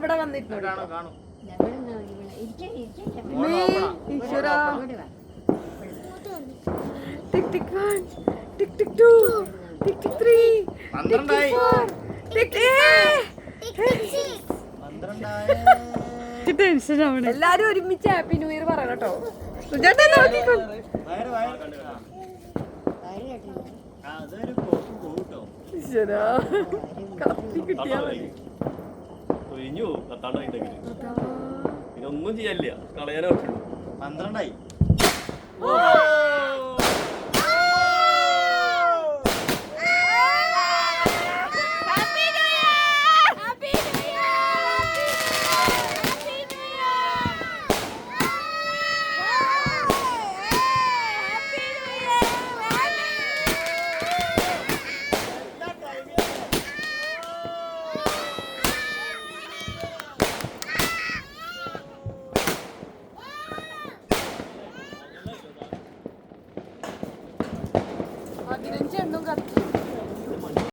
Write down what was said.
ഇവിടെ വന്നിരുന്നു ടിക് ടിക് 1 ടിക് ടിക് 2 ടിക് ടിക് 3 ടിക് ടിക് 4 എല്ലാരും ഒരുമിച്ച് ഹാപ്പി ന്യൂ ഇയർ പറയണം കേട്ടോ. ഒന്നും ചെയ്യാനില്ല, കളയാനോ 12 15 എണ്ണും കത്തി.